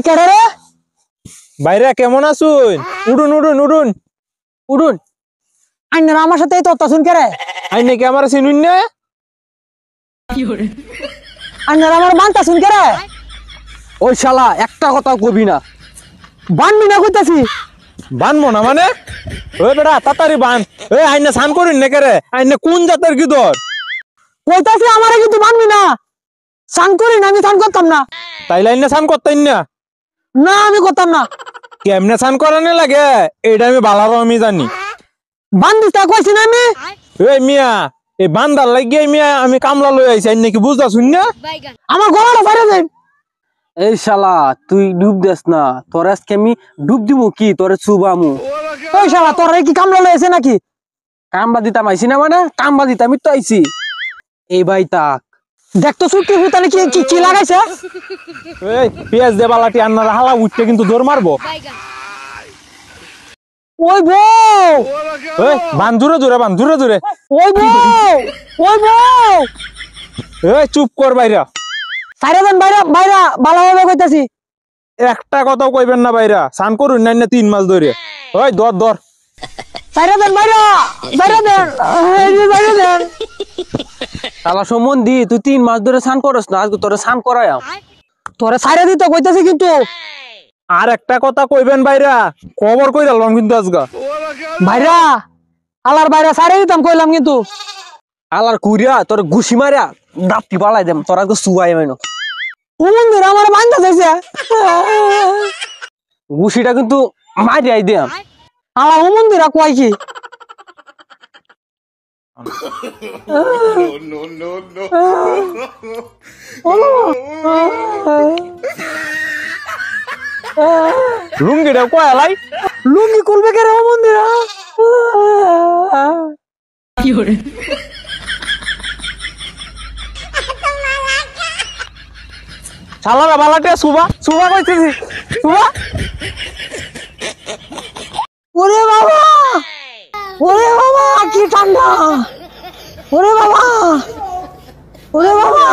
কেডা রে? বাইরে কেমন আছুন? উডুন উডুন উডুন উডুন। আইনারা আমার সাথে এই তত্ত্ব শুন কে রে? আইন নাকি আমার চিনুন না? আইনারা আমার বানতা শুন কে রে? ওই শালা একটা কথা কবি না। বানবি না কইতাছি। বানবো না মানে? ওই বেটা তাড়াতাড়ি বান। এই আইনে স্নান করিন না রে? আইনে কোন জাতের কি দর? কইতাছি আমারে কিন্তু বানবি না। সান করি না, আমি সান করতাম না। তাইলে আইনে স্নান করতেন না? না আমি করতাম না। কেমনে স্নান করানো লাগে এটা আমি ভালো আমি জানি। বান্দিস তা কইছি না আমি। এই মিয়া এই বান্দার লাগিয়ে মিয়া আমি কামলা লই আইছি আইন নাকি বুঝতা শুন না? আমার গলাটা বাইরে দেন। এই শালা তুই ডুব দেস না, তোর আজকে আমি ডুব দিব কি তোরে চুবামু। ওই শালা তোর কি কামলা লইছে নাকি? কামবা দিতাম আইছি না মানে কামবা দিতামই তো আইছি। এই ভাই তাক দেখ তো সুটকি হুতালে কি কি কি লাগাইছে? এই পেঁয়াজ দে বালাটি আন্নার হালা উঠতে কিন্তু দৌড় মারবো। ওই বউ, এই বান জোরে জোরে বান জোরে জোরে। ওই বউ, ওই বউ। এই চুপ কর বাইরা। সাইরা দেন বাইরা বাইরা ভালোভাবে কইতাছি। একটা কথাও কইবেন না বাইরা। স্নান করুন না 3 মাস ধরে। ওই দর দর। সাইরা দেন বাইরা, বাইরা দেন, এই যে বাইরা দেন। শালা সম্বন্ধি তুই 3 মাস ধরে স্নান করস না, আজকে তোরে স্নান করায়াম। তোরে সাইরা দিতে কইতাছি কিন্তু। আর একটা কথা কইবেন বাইরা, খবর কই রাখলাম কিন্তু আজগা। বাইরা আলার বাইরা সাইরা দিতাম কইলাম কিন্তু। আলার কুরিয়া তোর ঘুষি মারিয়া দাপটি বালাই দেম, তোর আজকে সুয়াই মাইনো। ও মন্দির আমার বান্ধা যাইছে। ঘুষিটা কিন্তু মারিয়াই দিয়াম। আলা ও মন্দিরা কয় কি? লুঙ্গিটা কয় আলাই? লুঙ্গি খুলবে কে রে ও মন্দিরা? শালারা বালাটি সুবা সুবা কইতেছি সুবা। ওরে বাবা, ওরে বাবা কি ঠান্ডা, ওরে বাবা, ওরে বাবা।